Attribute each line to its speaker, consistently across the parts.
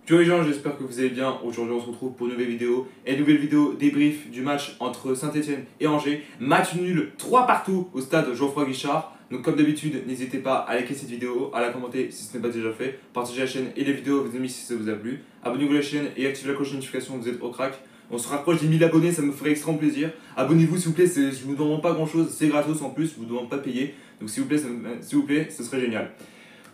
Speaker 1: Ciao les gens, j'espère que vous allez bien. Aujourd'hui on se retrouve pour une nouvelle vidéo. Et une nouvelle vidéo débrief du match entre Saint-Etienne et Angers. Match nul 3 partout au stade Geoffroy Guichard. Donc comme d'habitude, n'hésitez pas à liker cette vidéo, à la commenter si ce n'est pas déjà fait. Partagez la chaîne et les vidéos à vos amis si ça vous a plu. Abonnez-vous à la chaîne et activez la cloche de notification, vous êtes au crack. On se rapproche des 1000 abonnés, ça me ferait extrêmement plaisir. Abonnez-vous s'il vous plaît, je ne vous demande pas grand chose, c'est gratos en plus, je ne vous demande pas de payer. Donc s'il vous plaît, ce serait génial.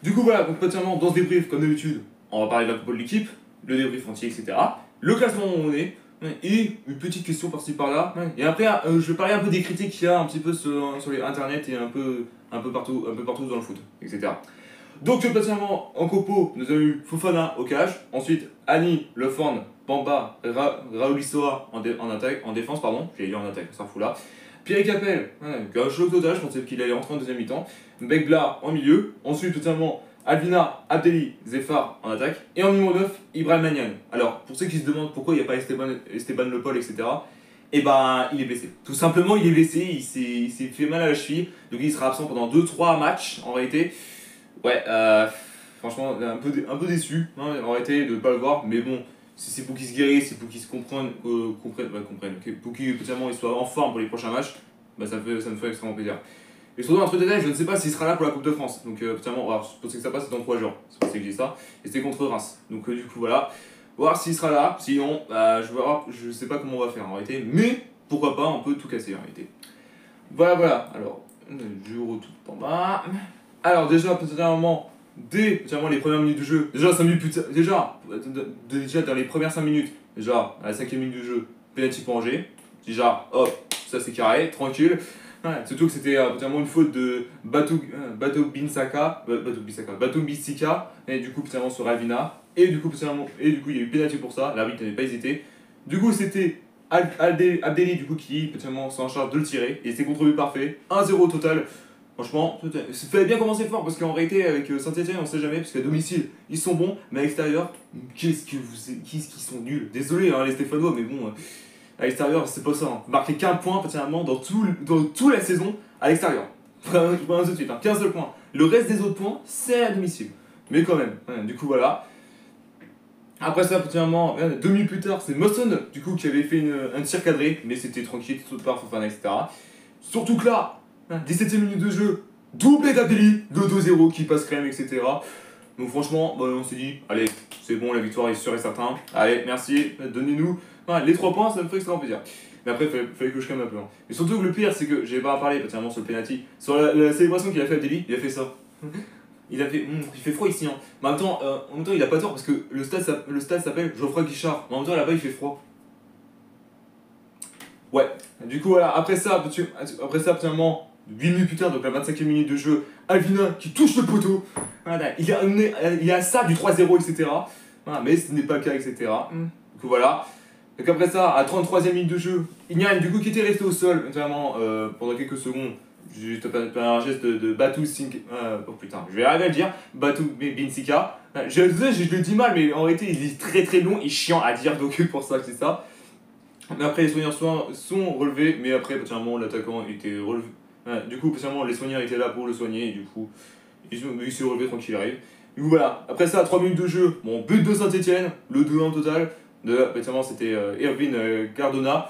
Speaker 1: Du coup voilà, donc particulièrement dans ce débrief, comme d'habitude, on va parler de la compo de l'équipe, le débrief entier, etc. Le classement où on est, et une petite question par-ci par-là. Et après, je vais parler un peu des critiques qu'il y a un petit peu sur les internet et un peu partout dans le foot, etc. Donc particulièrement en compo, nous avons eu Fofana au cage, ensuite Annie, Lefort, Bamba, Raolissoa en défense, pardon, j'ai dit en attaque, ça fout là. Pierre Capel, qui a un choc total, je pensais qu'il allait rentrer en deuxième mi-temps. Bekbla en milieu, ensuite totalement Alvina, Abdelli, Zefar en attaque, et en numéro 9, Ibrahim Magnan. Alors, pour ceux qui se demandent pourquoi il n'y a pas Esteban Le Paul, etc., et ben il est blessé. Tout simplement, il est blessé, il s'est fait mal à la cheville, donc il sera absent pendant 2-3 matchs en réalité. Ouais, franchement, un peu déçu en réalité de ne pas le voir, mais bon, c'est pour qu'il se guérisse, c'est pour qu'il se comprenne, pour qu'il potentiellement il soit en forme pour les prochains matchs, bah ça me fait extrêmement plaisir. Et surtout, un truc de détail, je ne sais pas s'il sera là pour la Coupe de France. Donc, potentiellement, je pense que ça passe dans 3 jours. C'est pour ça que j'ai ça. Et c'était contre Reims. Donc, du coup, voilà. Voir s'il sera là. Sinon, je sais pas comment on va faire en réalité. Mais, pourquoi pas, on peut tout casser en réalité. Voilà. Alors, je retourne en bas. Alors, déjà, potentiellement, dès les premières minutes du jeu, déjà 5 minutes plus tard, déjà dans les premières 5 minutes, déjà, à la 5e minute du jeu, penalty pour Angers. Déjà, hop, ça c'est carré, tranquille. Ouais, surtout que c'était potentiellement une faute de Batou Bissika et du coup potentiellement sur Ravina et du coup il y a eu pénalty pour ça, l'arbitre n'avait pas hésité. Du coup c'était Abdelli du coup qui potentiellement s'en charge de le tirer et c'était contre-but parfait, 1-0 total. Franchement, il fallait bien commencer fort parce qu'en réalité avec Saint-Etienne on sait jamais parce qu'à domicile ils sont bons mais à l'extérieur qu'est-ce qu'ils sont nuls. Désolé les Stéphanois mais bon à l'extérieur, c'est pas ça. Hein. Marquer qu'un point, potentiellement, dans toute la saison, à l'extérieur. Vraiment tout de suite, qu'un seul point. Le reste des autres points, c'est à domicile. Mais quand même, du coup, voilà. Après ça, potentiellement, 2 minutes plus tard, c'est Mosson, du coup, qui avait fait un tir cadré, mais c'était tranquille, tout par Fofana, etc. Surtout que là, 17e minute de jeu, doublé d'Abdelli, 2-0 qui passe crème, etc. Donc franchement, on s'est dit, allez, c'est bon, la victoire est sûre et certain. Allez, merci, donnez-nous. Les 3 points, ça me fait extrêmement plaisir. Mais après, il fallait que je calme un peu. Et surtout que le pire, c'est que j'ai pas à parler, particulièrement sur le penalty. Sur la célébration qu'il a fait à Abdelli, il a fait ça. Il fait froid ici. Mais en même temps, il a pas tort parce que le stade s'appelle Geoffroy Guichard. Mais en même temps, là-bas, il fait froid. Ouais. Du coup, voilà. Après ça, particulièrement, 8 minutes plus tard, donc la 25e minute de jeu, Alvina qui touche le poteau. Voilà, il a ça du 3-0, etc. Voilà, mais ce n'est pas le cas, etc. Du coup, voilà. Donc après ça, à 33e minute de jeu, Ignan, du coup, qui était resté au sol, notamment pendant quelques secondes, juste un geste de Batou Sink. Oh putain, je vais arriver à le dire, Batou Binsika. Je le dis mal, mais en réalité, il est très très long et chiant à dire, donc pour ça, c'est ça. Mais après, les soigneurs sont relevés, mais après, potentiellement, l'attaquant était relevé. Du coup, potentiellement, les soigneurs étaient là pour le soigner, et du coup, il s'est relevé tranquille, il arrive. Du coup, voilà. Après ça, à 3 minutes de jeu, bon, but de Saint-Etienne, le 2-1 total. Potentiellement, c'était Erwin Cardona.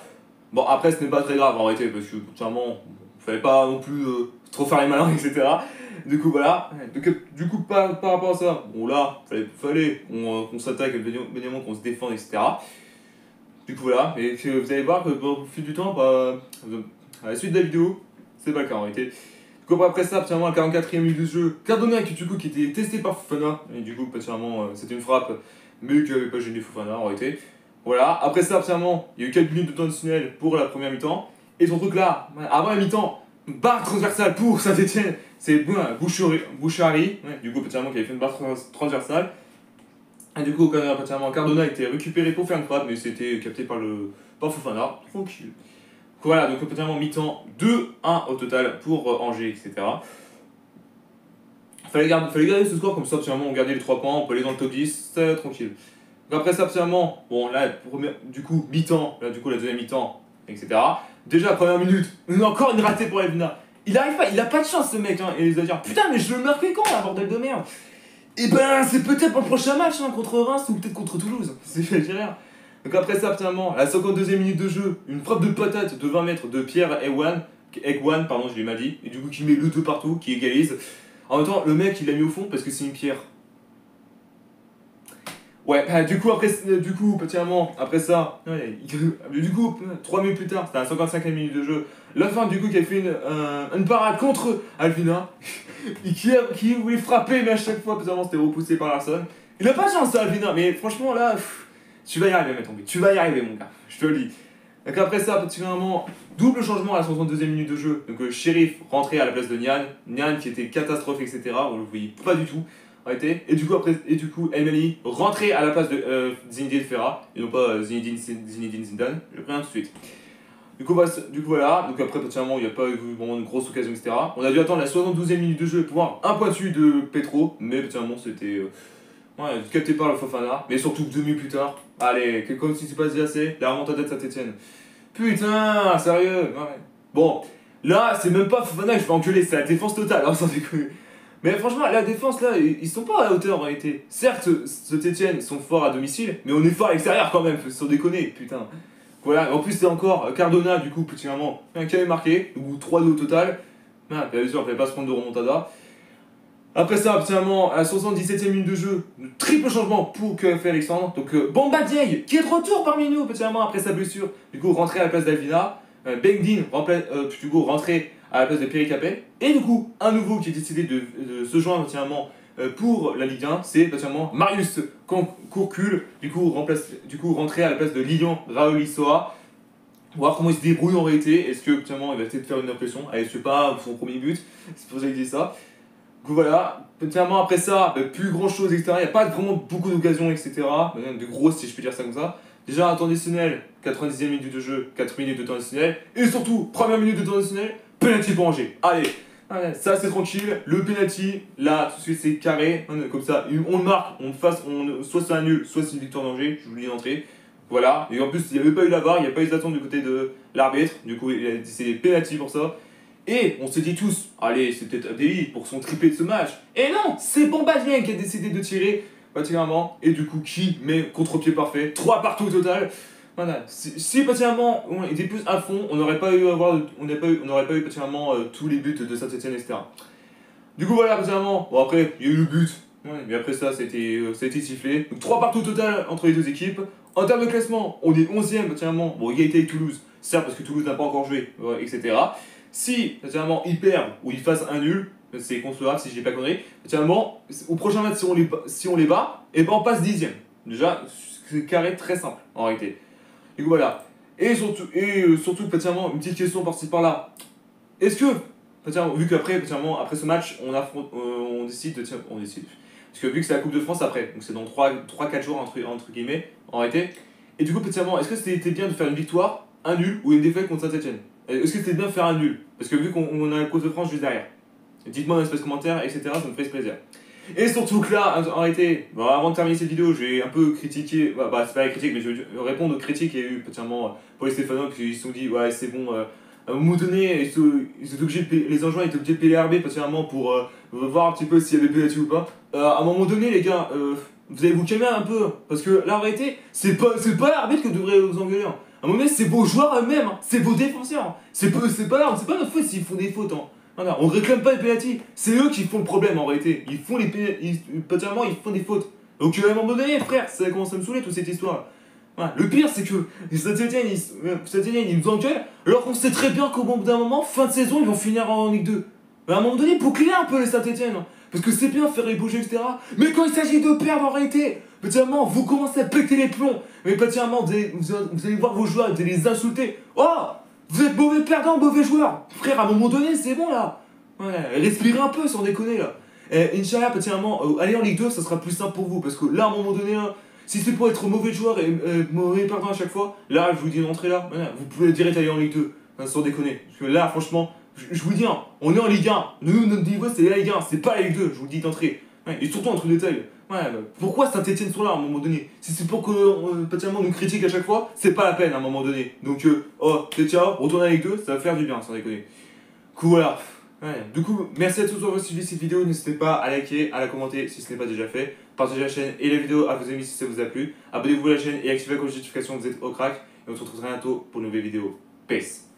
Speaker 1: Bon, après, ce n'est pas très grave en réalité, parce que potentiellement, il fallait pas non plus trop faire les malins, etc. Du coup, voilà. Du coup, par rapport à ça, bon, là, fallait qu'on s'attaque, évidemment, qu'on se défende, etc. Du coup, voilà. Et vous allez voir que au fil du temps, à la suite de la vidéo, c'est pas le cas en réalité. Du coup, après ça, potentiellement, à la 44e minute de jeu, Cardona qui était testé par Fofana. Et du coup, potentiellement, c'était une frappe, mais qui n'avait pas gêné Fofana en réalité. Voilà, après ça, absolument, il y a eu 4 minutes de temps additionnel pour la première mi-temps. Et son truc là, avant la mi-temps, barre transversale pour Saint-Etienne, c'est Bouchari, du coup, potentiellement, qui avait fait une barre transversale. Et du coup, potentiellement, Cardona a été récupéré pour faire une frappe, mais c'était capté par Fofana, tranquille. Voilà, donc potentiellement mi-temps 2-1 au total pour Angers, etc. Fallait garder ce score, comme ça, absolument, on gardait les 3 points, on peut aller dans le top 10, c'est tranquille. Donc après ça, absolument, bon là, du coup, mi-temps, là, du coup, la deuxième mi-temps, etc. Déjà, première minute, encore une ratée pour Evna. Il arrive pas, il a pas de chance, ce mec, et il va dire, putain, mais je le marquais quand, là, bordel de merde. Et ben, c'est peut-être pour le prochain match, hein, contre Reims ou peut-être contre Toulouse. C'est rien. Donc après ça, finalement, à la 52e minute de jeu, une frappe de patate de 20 mètres de Pierre Egwan, pardon, je l'ai mal dit, et du coup qui met le 2 partout, qui égalise. En même temps, le mec, il l'a mis au fond parce que c'est une pierre. Ouais, bah, du coup, petit moment, après ça, du coup, 3 minutes plus tard, c'était à la 55e minute de jeu, la fin, du coup, qui a fait une parade contre Alvina, qui voulait frapper, mais à chaque fois, petit moment, c'était repoussé par Larson. Il a pas de chance, ça, Alvina, mais franchement, là, tu vas y arriver, mec, tu vas y arriver, mon gars, je te le dis. Donc après ça, petit moment, double changement à la 62e minute de jeu, donc Sheriff rentré à la place de Nian qui était catastrophe, etc., on le voyait pas du tout. Et du coup, El Mali rentré à la place de Zinedine Ferra, et non pas Zinedine Zidane, je préviens tout de suite. Du coup, voilà, donc après, petit moment, il n'y a pas eu vraiment une grosse occasion, etc. On a dû attendre la 72e minute de jeu pour voir un pointu de Petro, mais petit moment, c'était capté par le Fofana, mais surtout 2 minutes plus tard, allez, comme si c'est pas dit assez, la remontada de Saint-Etienne. Putain, sérieux, ouais. Bon, là, c'est même pas Fofana que je vais engueuler, c'est la défense totale, hein, sans déconner. Mais franchement, la défense là, ils sont pas à la hauteur en réalité. Certes, Saint-Etienne sont forts à domicile, mais on est fort à l'extérieur quand même, sans déconner, putain. Voilà, en plus c'est encore Cardona, du coup, petit moment, qui avait marqué, ou 3-2 au total. Ah, bien sûr, il fallait pas se prendre de remontada. Après ça, petit moment, à la 77e minute de jeu, triple changement pour KF Alexandre. Donc Bamba Dieng, qui est de retour parmi nous, petit moment, après sa blessure, du coup, rentré à la place d'Alvina. Bengdin, du coup, rentré à la place de Pierre Capel. Et du coup, un nouveau qui a décidé de se joindre pour la Ligue 1, c'est Marius Courcul, du coup rentré à la place de Lilian Raoul Issoa. Voir comment il se débrouille en réalité. Est-ce que il va peut-être faire une impression? Allez, je sais pas, son premier but, c'est pour ça que je dis ça. Du coup voilà, après ça, plus grand chose, etc. Il n'y a pas vraiment beaucoup d'occasions, etc. De grosses, si je peux dire ça comme ça. Déjà un temps additionnel, 90e minute de jeu, 4 minutes de temps additionnel. Et surtout, première minute de temps additionnel, penalty pour Angers. Allez, ça c'est tranquille. Le penalty, là, tout de suite c'est carré. Comme ça, on le marque, soit c'est un nul, soit c'est une victoire d'Angers. Je vous le dis d'entrée. Voilà. Et en plus, il n'y avait pas eu la VAR, il n'y a pas eu d'attente du côté de l'arbitre. Du coup, il a décidé penalty pour ça. Et on se dit tous, allez, c'est peut-être Abdelli pour son triplé de ce match. Et non, c'est Bamba Dieng qui a décidé de tirer, particulièrement. Et du coup, qui met contre-pied parfait, 3 partout au total. Voilà. Si particulièrement on était plus à fond, on n'aurait pas eu particulièrement tous les buts de Saint-Etienne, etc. Du coup, voilà, particulièrement. Bon, après, il y a eu le but. Ouais, mais après ça, ça a été sifflé. Donc 3 partout au total entre les deux équipes. En termes de classement, on est 11ème, particulièrement. Bon, égalité avec Toulouse, certes, parce que Toulouse n'a pas encore joué, etc. Si, particulièrement, ils perdent ou ils fassent un nul, c'est concevable si j'ai pas connerie. Particulièrement, au prochain match, si on les bat, et ben on passe 10ème. Déjà, c'est carré très simple en réalité. Du coup, voilà. Et surtout, particulièrement, une petite question par-ci par-là. Est-ce que, vu qu'après, après ce match, on décide de. On décide. Parce que vu que c'est la Coupe de France après, donc c'est dans 3-4 jours entre guillemets, en réalité. Et du coup, particulièrement, est-ce que c'était bien de faire une victoire, un nul ou une défaite contre Saint-Etienne? Est-ce que c'était bien de faire un nul? Parce que vu qu'on a la Coupe de France juste derrière. Dites-moi dans l'espace commentaire, etc. Ça me ferait plaisir. Et surtout que là, en réalité, avant de terminer cette vidéo, je vais un peu critiquer, c'est pas la critique, mais je vais répondre aux critiques qu'il y a eu, particulièrement pour les Stéphanois, qui se sont dit, ouais, c'est bon, à un moment donné, les Angevins étaient obligés de payer RB, particulièrement pour voir un petit peu s'il y avait pénalty ou pas. À un moment donné, les gars, vous allez vous calmer un peu, parce que là, en réalité, c'est pas l'arbitre que devrait vous engueuler. À un moment donné, c'est vos joueurs eux-mêmes, c'est vos défenseurs. C'est pas notre faute s'ils font des fautes. Voilà, on réclame pas les pénaltys, c'est eux qui font le problème en réalité. Ils font ils font des fautes. Donc à un moment donné, frère, ça commence à me saouler toute cette histoire. Voilà. Le pire, c'est que Saint-Etienne, ils nous engueulent, alors qu'on sait très bien qu'au bout d'un moment, fin de saison, ils vont finir en Ligue 2. Mais à un moment donné, boucler un peu les Saint-Etienne. Parce que c'est bien faire les bouger, etc. Mais quand il s'agit de perdre en réalité, particulièrement, vous commencez à péter les plombs. Mais particulièrement, vous allez voir vos joueurs, vous allez les insulter. Oh, vous êtes mauvais perdant, mauvais joueur. Frère, à un moment donné, c'est bon là. Ouais, respirez un peu sans déconner là. Inch'Allah, particulièrement, aller en Ligue 2, ça sera plus simple pour vous. Parce que là, à un moment donné, si c'est pour être mauvais joueur et mauvais perdant à chaque fois, là, je vous dis d'entrer là, vous pouvez direct aller en Ligue 2. Sans déconner. Parce que là, franchement, je vous dis, on est en Ligue 1. Nous, notre niveau, c'est la Ligue 1, c'est pas la Ligue 2, je vous le dis d'entrée. Ouais, et surtout, un truc de détail. Ouais, pourquoi Saint-Etienne sont là à un moment donné? Si c'est pour que particulièrement nous critique à chaque fois, c'est pas la peine à un moment donné. Donc, ciao, retourne à la Ligue 2, ça va faire du bien, sans déconner. Cool, voilà. Ouais. Du coup, merci à tous d'avoir suivi cette vidéo. N'hésitez pas à liker, à la commenter si ce n'est pas déjà fait. Partagez la chaîne et la vidéo à vos amis si ça vous a plu. Abonnez-vous à la chaîne et activez la cloche de notification, vous êtes au crack. Et on se retrouve très bientôt pour une nouvelle vidéo. Peace.